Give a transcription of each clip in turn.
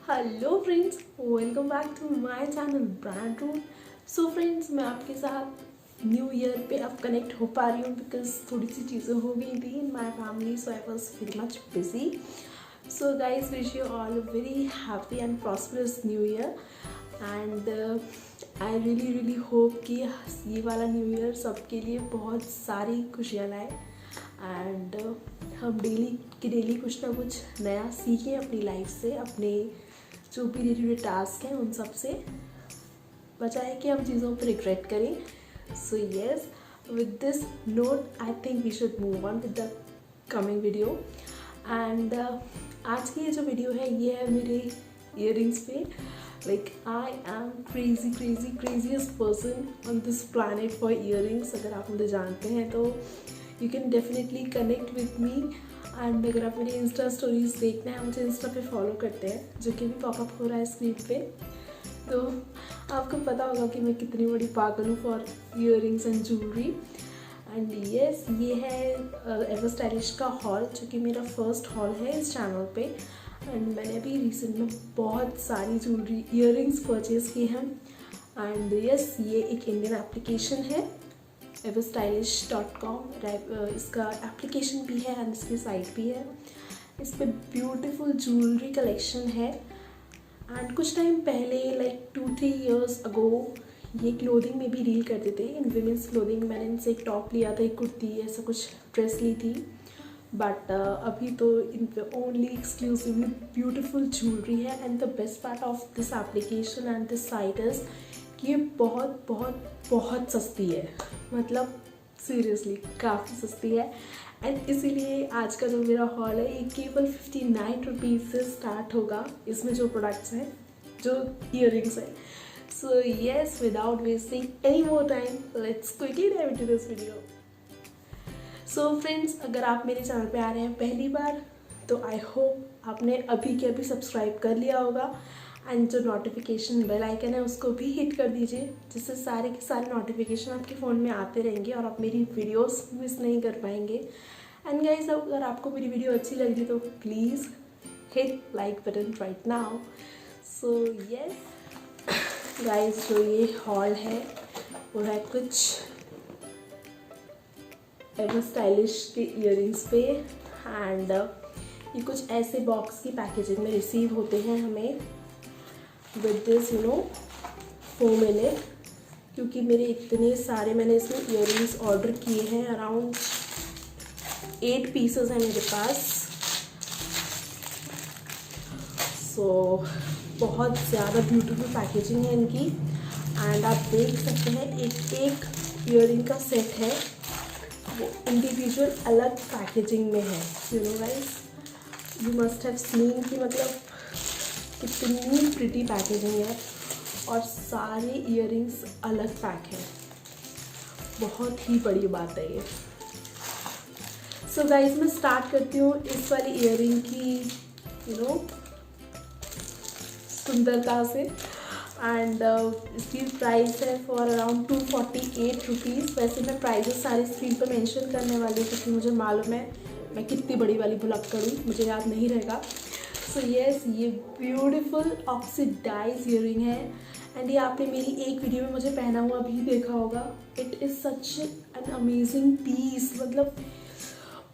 Hello friends, welcome back to my channel brand root. So friends, मैं आपके साथ new year पे अब कनेक्ट हो पा रही हूँ बिकॉज थोड़ी सी चीज़ें हो गई थी in my family, so I was very much busy. So guys, wish you all a very happy and prosperous new year and I really hope कि ये वाला न्यू ईयर सबके लिए बहुत सारी खुशियाँ लाए एंड हम डेली कुछ ना कुछ नया सीखें अपनी लाइफ से, अपने जो भी डे टू डे टास्क हैं उन सब से बचाए कि हम चीज़ों पर रिग्रेट करें। So yes, with this note I think we should move on with the coming video and आज की ये जो वीडियो है ये है मेरे ईयरिंग्स पे। Like I am craziest person on this planet for earrings. अगर आप मुझे जानते हैं तो you can definitely connect with me and अगर आप मेरी इंस्टा स्टोरीज देखना है, मुझे इंस्टा पे फॉलो करते हैं जो कि भी पॉपअप हो रहा है स्क्रीन पे, तो आपको पता होगा कि मैं कितनी बड़ी पागल हूँ for earrings and jewellery. And yes, ये है एवर स्टाइलिश का हॉल जो कि मेरा फर्स्ट हॉल है इस चैनल पे। एंड मैंने अभी रिसेंट में बहुत सारी ज्वेलरी ईयरिंग्स परचेज़ की हैं एंड येस, ये एक इंडियन एप्लीकेशन है everstylish.com। इसका एप्लीकेशन भी है एंड इसकी साइट भी है। इस पर ब्यूटीफुल ज्वेलरी कलेक्शन है एंड कुछ टाइम पहले लाइक 2-3 years अगो ये क्लोथिंग में भी डील करते थे। इन विमेंस क्लोथिंग मैंने इनसे एक टॉप लिया था, एक कुर्ती, ऐसा कुछ ड्रेस ली थी, बट अभी तो इन पे ओनली एक्सक्लूसिवली ब्यूटीफुल ज्वेलरी है। And the best part of this application and this site is कि ये बहुत सस्ती है, मतलब सीरियसली काफ़ी सस्ती है। एंड इसीलिए आज का जो मेरा हॉल है ये केवल 59 रुपीज़ से स्टार्ट होगा। इसमें जो प्रोडक्ट्स हैं, जो ईयरिंग्स हैं। So yes, without wasting any more time, let's quickly dive into this video. So friends, अगर आप मेरे चैनल पे आ रहे हैं पहली बार तो आई होप आपने अभी के अभी सब्सक्राइब कर लिया होगा एंड जो नोटिफिकेशन बेल आइकन है उसको भी हिट कर दीजिए, जिससे सारे के सारे नोटिफिकेशन आपके फ़ोन में आते रहेंगे और आप मेरी वीडियोस मिस नहीं कर पाएंगे। एंड गाइस, अगर आपको मेरी वीडियो अच्छी लग रही तो please hit like button right now. So yes guys, जो ये हॉल है वो है कुछ एवर स्टाइलिश के ईयरिंग्स पे एंड ये कुछ ऐसे बॉक्स की पैकेजिंग में रिसीव होते हैं हमें विद दिस 4 minute, क्योंकि मेरे इतने सारे मैंने इसमें ईयरिंग्स ऑर्डर किए हैं। अराउंड 8 पीसेस हैं मेरे पास। सो बहुत ज़्यादा ब्यूटीफुल पैकेजिंग है इनकी एंड आप देख सकते हैं एक ईयरिंग का सेट है, वो इंडिविजुअल अलग पैकेजिंग में है। Guys, you must have seen कि मतलब कितनी प्रिटी पैकेजिंग है और सारे ईयरिंग्स अलग पैक हैं। बहुत ही बड़ी बात है ये। सो गाइस, मैं स्टार्ट करती हूँ इस वाली ईयरिंग की सुंदरता से एंड इसकी प्राइस है फॉर अराउंड 248 रुपीज़। वैसे मैं प्राइजेस सारे स्क्रीन पर मेंशन करने वाली हूँ क्योंकि मुझे मालूम है मैं कितनी बड़ी वाली भुलक्कड़ हूँ, मुझे याद नहीं रहेगा। सो येस, ये ब्यूटीफुल ऑक्सीडाइज ईयरिंग है एंड ये आपने मेरी एक वीडियो में मुझे पहना हुआ भी देखा होगा। It is such an amazing piece, मतलब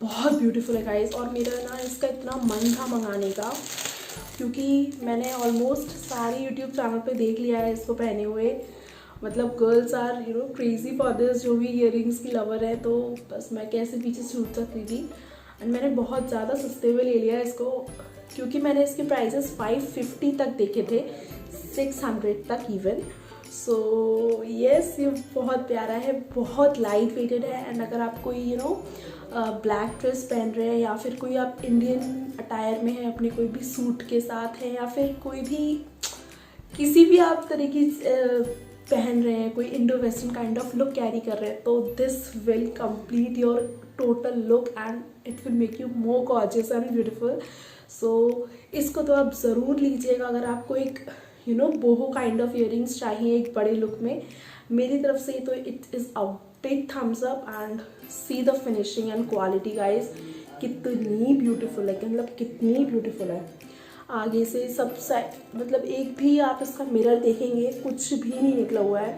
बहुत ब्यूटीफुल है गाइस। और मेरा ना इसका इतना मन था मंगाने का क्योंकि मैंने ऑलमोस्ट सारे यूट्यूब चैनल पे देख लिया है इसको पहने हुए। मतलब girls are crazy for this, जो भी ईयरिंग्स की लवर है, तो बस मैं कैसे पीछे छूट सकती थी। एंड मैंने बहुत ज़्यादा सस्ते में ले लिया इसको क्योंकि मैंने इसके प्राइजेस 550 तक देखे थे, 600 तक इवन। सो येस, ये बहुत प्यारा है, बहुत लाइट वेटेड है एंड अगर आप कोई ब्लैक ड्रेस पहन रहे हैं या फिर कोई आप इंडियन अटायर में हैं, अपने कोई भी सूट के साथ हैं या फिर कोई भी किसी भी आप तरीके पहन रहे हैं, कोई indo western kind of look carry कर रहे हैं, तो this will complete your total look and it will make you more gorgeous and beautiful. So इसको तो आप ज़रूर लीजिएगा अगर आपको एक बोहो काइंड ऑफ ईयरिंग्स चाहिए एक बड़े लुक में। मेरी तरफ से तो it is a big thumbs up and see the finishing and quality guys, कितनी ब्यूटीफुल है, मतलब कितनी ब्यूटीफुल है। आगे से सब साइड, मतलब एक भी आप इसका मिरर देखेंगे कुछ भी नहीं निकला हुआ है,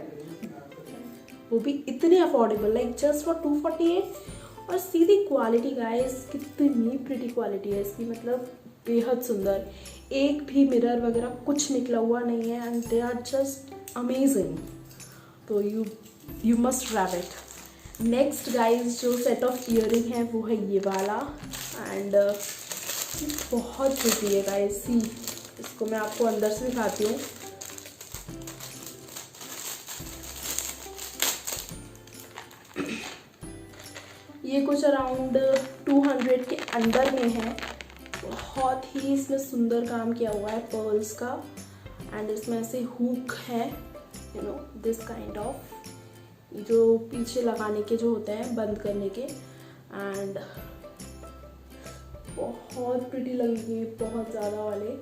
वो भी इतने अफोर्डेबल, लाइक जस्ट फॉर 248। और सीधी क्वालिटी गाइस, कितनी प्रिटी क्वालिटी है इसकी, मतलब बेहद सुंदर, एक भी मिरर वगैरह कुछ निकला हुआ नहीं है, and they are just amazing. तो you must grab it. Next guys जो सेट ऑफ ईयरिंग है वो है ये वाला, एंड बहुत प्रिटी है गाइस। सी, इसको मैं आपको अंदर से दिखाती हूँ। ये कुछ अराउंड 200 के अंदर में है। बहुत ही इसमें सुंदर काम किया हुआ है पर्ल्स का, एंड इसमें ऐसे हुक है, you know this kind of, जो पीछे लगाने के जो होते हैं बंद करने के, एंड बहुत प्रिटी लगेंगे, बहुत ज़्यादा वाले।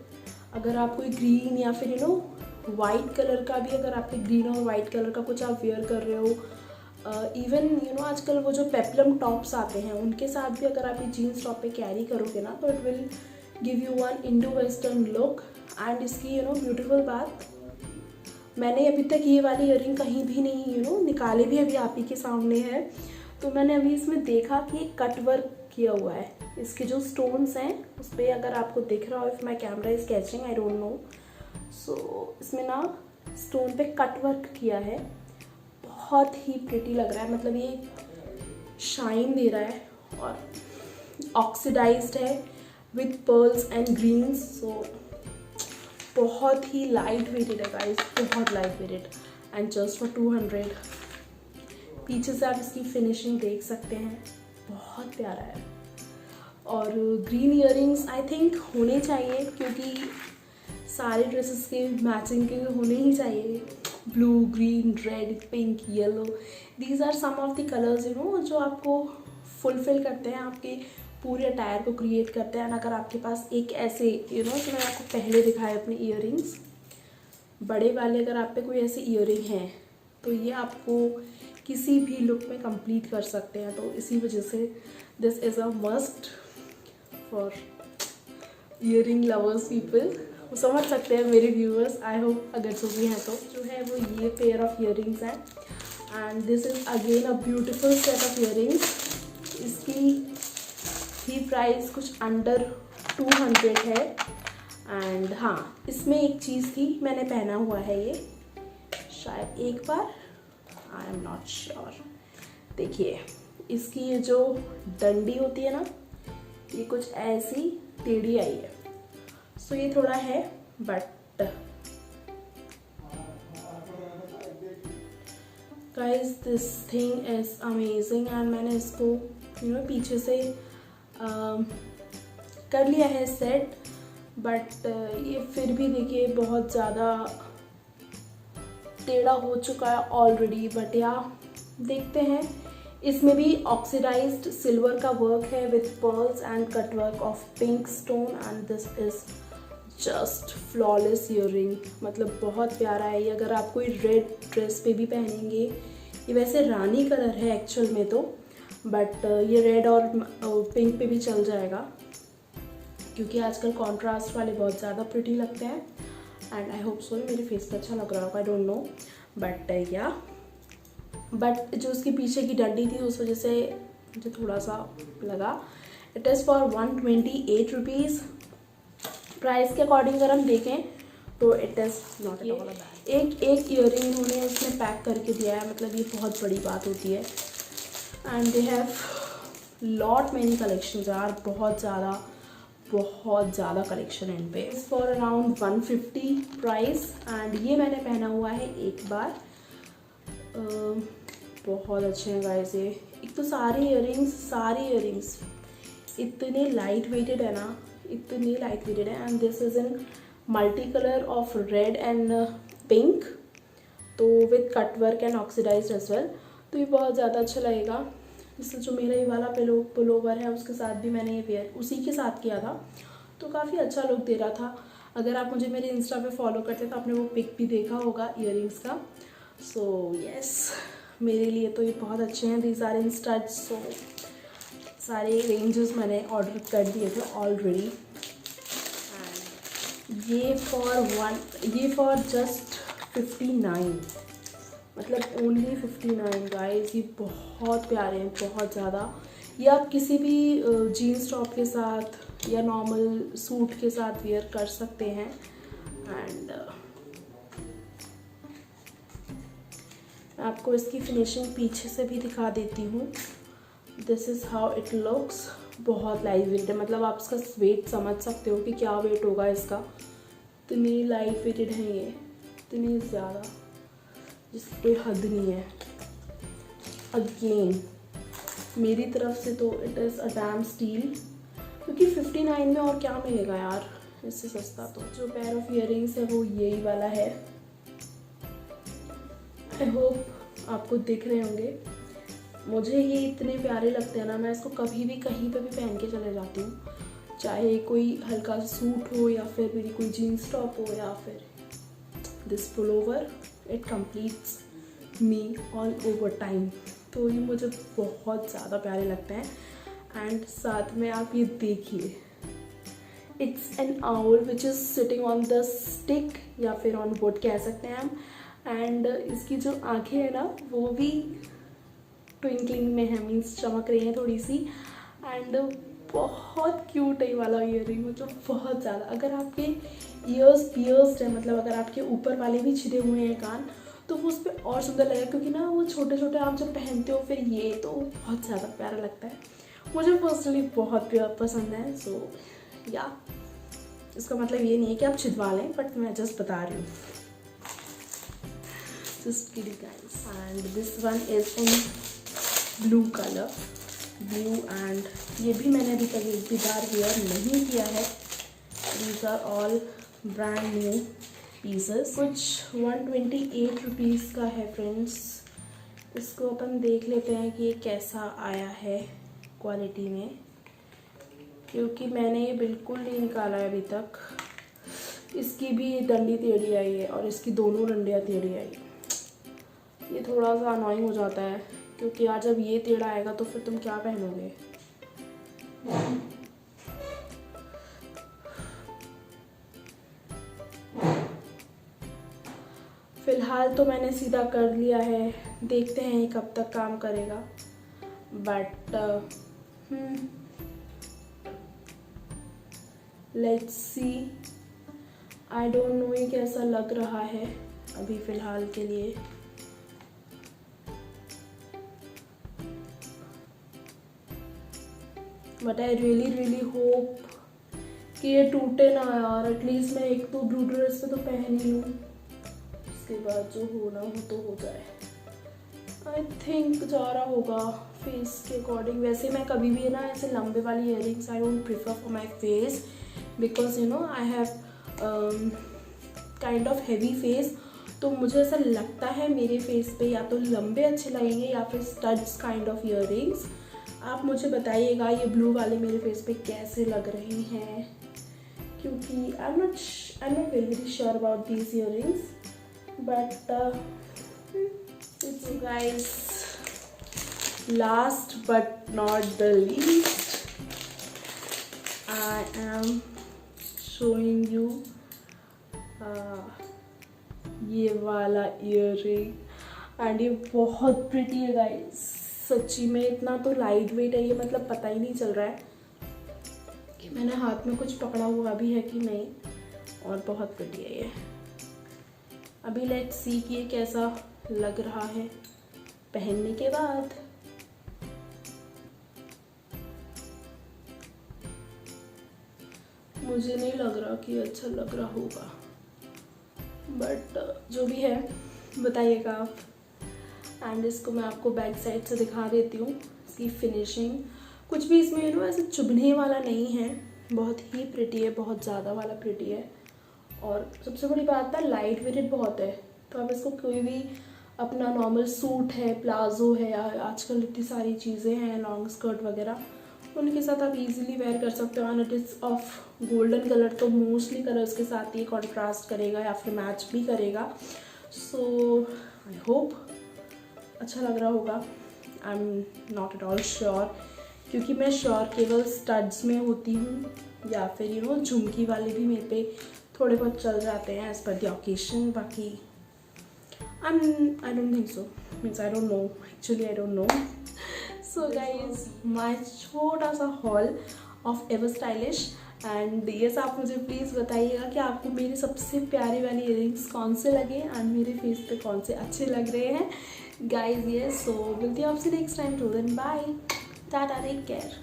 अगर आप कोई ग्रीन या फिर यू नो वाइट कलर का भी, अगर आपके ग्रीन और वाइट कलर का कुछ आप वेयर कर रहे हो, इवन यू नो आजकल वो जो पेप्लम टॉप्स आते हैं उनके साथ भी अगर आप ये जीन्स टॉप पे कैरी करोगे ना, तो it will give you one Indo western look. And इसकी यू नो ब्यूटीफुल बात, मैंने अभी तक ये वाली ईयरिंग कहीं भी नहीं यू नो निकाले, भी अभी आप ही के सामने है। तो मैंने अभी इसमें देखा कि कट वर्क किया हुआ है, इसके जो स्टोन्स हैं उस पर, अगर आपको दिख रहा हो, if my camera is catching, I don't know, so इसमें ना स्टोन पे कट वर्क किया है, बहुत ही प्रिटी लग रहा है, मतलब ये शाइन दे रहा है, और ऑक्सीडाइज्ड है विथ पर्ल्स एंड ग्रीन्स, सो बहुत ही लाइट वेटेड है गाइस, बहुत light weighted, and just for 200। पीछे से आप इसकी फिनिशिंग देख सकते हैं, बहुत प्यारा है। और ग्रीन ईयरिंग्स आई थिंक होने चाहिए, क्योंकि सारे ड्रेसेस के मैचिंग के होने ही चाहिए। Blue, green, red, pink, yellow, these are some of the colours you know जो आपको फुलफिल करते हैं, आपके पूरे अटायर को क्रिएट करते हैं। अगर आपके पास एक ऐसे यू नो जो मैंने आपको पहले दिखाए अपने ईयरिंग्स बड़े वाले, अगर आप पे कोई ऐसे ईयरिंग हैं तो ये आपको किसी भी लुक में कंप्लीट कर सकते हैं। तो इसी वजह से this is a must for earring lovers people, वो समझ सकते हैं मेरे व्यूअर्स, आई होप अगर जो भी हैं तो। जो है वो ये पेयर ऑफ ईयरिंग्स हैं, and this is again a beautiful set of earrings. इसकी ही प्राइस कुछ अंडर 200 है, एंड हाँ इसमें एक चीज़ थी, मैंने पहना हुआ है ये शायद एक बार, आई एम नॉट श्योर। देखिए इसकी ये जो डंडी होती है ना, ये कुछ ऐसी टेढ़ी आई है, सो ये थोड़ा है, but guys this thing is amazing. And मैंने इसको यू नो पीछे से कर लिया है सेट, बट ये फिर भी देखिए बहुत ज़्यादा टेढ़ा हो चुका है ऑलरेडी, बट या देखते हैं। इसमें भी ऑक्सीडाइज्ड सिल्वर का वर्क है with pearls and cut work of pink stone, and this is just flawless earring, मतलब बहुत प्यारा है ये। अगर आप कोई रेड ड्रेस पे भी पहनेंगे, ये वैसे रानी कलर है एक्चुअल में तो, बट ये रेड और पिंक पे भी चल जाएगा, क्योंकि आजकल कॉन्ट्रास्ट वाले बहुत ज़्यादा प्रिटी लगते हैं। एंड आई होप सो मेरे फेस पे अच्छा लग रहा होगा, आई डोंट नो, बट या बट जो उसकी पीछे की डंडी थी उस वजह से मुझे थोड़ा सा लगा। It is for 128 rupees. Price के अकॉर्डिंग अगर हम देखें तो it is not at all a bad. एक ईयरिंग उन्होंने उसमें पैक करके दिया है, मतलब ये बहुत बड़ी बात होती है। And they have lot many collections यार, बहुत ज़्यादा कलेक्शन है इन पे। फॉर अराउंड 150 प्राइस, एंड ये मैंने पहना हुआ है एक बार, बहुत अच्छे हैं गाइस ये। एक तो सारे ईयरिंग्स इतने लाइट वेटेड है ना, इतने लाइट वेटेड है, and this is in multi colour of red and pink, तो with cut work and oxidised as well, तो ये बहुत ज़्यादा अच्छा लगेगा। इससे जो मेरा ये वाला पुलोवर है उसके साथ भी मैंने ये वेयर उसी के साथ किया था, तो काफ़ी अच्छा लुक दे रहा था। अगर आप मुझे मेरे इंस्टा पे फॉलो करते तो आपने वो पिक भी देखा होगा ईयरिंग्स का। सो यस, मेरे लिए तो ये बहुत अच्छे हैं। दीज आर इन स्टड्स, सो सारे रेंजेस मैंने ऑर्डर कर दिए थे ऑलरेडी। ये फॉर जस्ट 59, मतलब ओनली 59 गाइस। ये बहुत प्यारे हैं, बहुत ज़्यादा। ये आप किसी भी जीन्स टॉप के साथ या नॉर्मल सूट के साथ वेयर कर सकते हैं। एंड आपको इसकी फिनिशिंग पीछे से भी दिखा देती हूँ। This is how it looks. बहुत लाइट वेट है, मतलब आप इसका वेट समझ सकते हो कि क्या वेट होगा इसका। इतनी लाइट वेटेड है ये, इतनी ज़्यादा, जिसकी कोई हद नहीं है। अगेन मेरी तरफ से तो it is a dam steel, क्योंकि 59 में और क्या मिलेगा यार इससे सस्ता। तो जो पेयर ऑफ इयररिंग्स है वो यही वाला है। आई होप आपको दिख रहे होंगे। मुझे ये इतने प्यारे लगते हैं ना, मैं इसको कभी भी कहीं पे भी पहन के चले जाती हूँ, चाहे कोई हल्का सूट हो या फिर मेरी कोई जीन्स टॉप हो या फिर this pullover. It completes me all over time. तो ये मुझे बहुत ज़्यादा प्यारे लगते हैं। एंड साथ में आप ये देखिए, it's an owl which is sitting on the stick या फिर ऑन वुड कह सकते हैं हम। एंड इसकी जो आंखें हैं ना वो भी ट्विंकलिंग में है, मीन्स चमक रही हैं थोड़ी सी। एंड बहुत क्यूट है ये वाला ईयरिंग, मतलब बहुत ज़्यादा। अगर आपके ईयर्स पियर्स्ड है, मतलब अगर आपके ऊपर वाले भी छिदे हुए हैं कान, तो वो उस पर और सुंदर लगेगा, क्योंकि ना वो छोटे छोटे आप जब पहनते हो फिर ये तो बहुत ज़्यादा प्यारा लगता है। मुझे पर्सनली बहुत पसंद है। सो या इसका मतलब ये नहीं है कि आप छिदवा लें, बट मैं जस्ट बता रही हूँ। Just kidding guys. And this one is in blue colour, blue. And ये भी मैंने अभी तक एक भी बार वेयर नहीं किया है। These are all brand new pieces. कुछ 128 रुपीज़ का है फ्रेंड्स। इसको अपन देख लेते हैं कि ये कैसा आया है क्वालिटी में, क्योंकि मैंने ये बिल्कुल नहीं निकाला है अभी तक। इसकी भी डंडी टेढ़ी आई है और इसकी दोनों डंडियाँ टेढ़ी आई। ये थोड़ा सा अनोइंग हो जाता है, क्योंकि यार जब ये टेढ़ा आएगा तो फिर तुम क्या पहनोगे। फिलहाल तो मैंने सीधा कर लिया है, देखते हैं कब तक काम करेगा। But let's see. I don't no ये कैसा लग रहा है अभी फ़िलहाल के लिए। बट आई रियली होप कि ये टूटे ना यार। एटलीस्ट मैं एक तो ब्लू ड्रेस पे तो पहन ही लूँ, उसके बाद जो होना हो तो हो जाए। आई थिंक जा रहा होगा फेस के अकॉर्डिंग। वैसे मैं कभी भी ना ऐसे लंबे वाली earrings I don't prefer for my face, because you know I have kind of heavy face. तो मुझे ऐसा लगता है मेरे फेस पे या तो लंबे अच्छे लगेंगे या फिर स्टड्स काइंड ऑफ इयररिंग्स। आप मुझे बताइएगा ये ब्लू वाले मेरे फेस पे कैसे लग रहे हैं, क्योंकि I am not very sure about these earrings. But it's guys, last but not the least, I am showing you ये वाला इयररिंग। एंड ये बहुत प्रिटी है गाइस, सच्ची में। इतना तो लाइट वेट है ये, मतलब पता ही नहीं चल रहा है कि मैंने हाथ में कुछ पकड़ा हुआ भी है कि नहीं। और बहुत प्रिटी है ये। अभी लेट्स सी कि ये कैसा लग रहा है पहनने के बाद। मुझे नहीं लग रहा कि अच्छा लग रहा होगा, बट जो भी है बताइएगा आप। एंड इसको मैं आपको बैक साइड से दिखा देती हूँ। इसकी फिनिशिंग कुछ भी इसमें यू नो ऐसे चुभने वाला नहीं है, बहुत ही प्रिटी है, बहुत ज़्यादा वाला प्रिटी है। और सबसे बड़ी बात है लाइट वेटेड बहुत है, तो आप इसको कोई भी अपना नॉर्मल सूट है, प्लाजो है, या आजकल इतनी सारी चीज़ें हैं लॉन्ग स्कर्ट वगैरह, उनके साथ आप इजीली वेयर कर सकते हो। And it is of golden colour, तो मोस्टली कलर्स के साथ ये कॉन्ट्रास्ट करेगा या फिर मैच भी करेगा। सो आई होप अच्छा लग रहा होगा। I am not at all sure, क्योंकि मैं श्योर केवल स्टड्स में होती हूँ या फिर यू नो झुमकी वाले भी मेरे पे थोड़े बहुत चल जाते हैं एज़ पर द ओकेशन। बाकी I don't think so, means I don't no, actually I don't know. So guys my छोटा सा hall of ever stylish. And yes, आप मुझे प्लीज़ बताइएगा कि आपको मेरे सबसे प्यारे वाली इयरिंग्स कौन से लगे एंड मेरे फेस पे कौन से अच्छे लग रहे हैं गाइज। यस, सो मिलती हूँ आपसे next time. To then bye, tata, take care.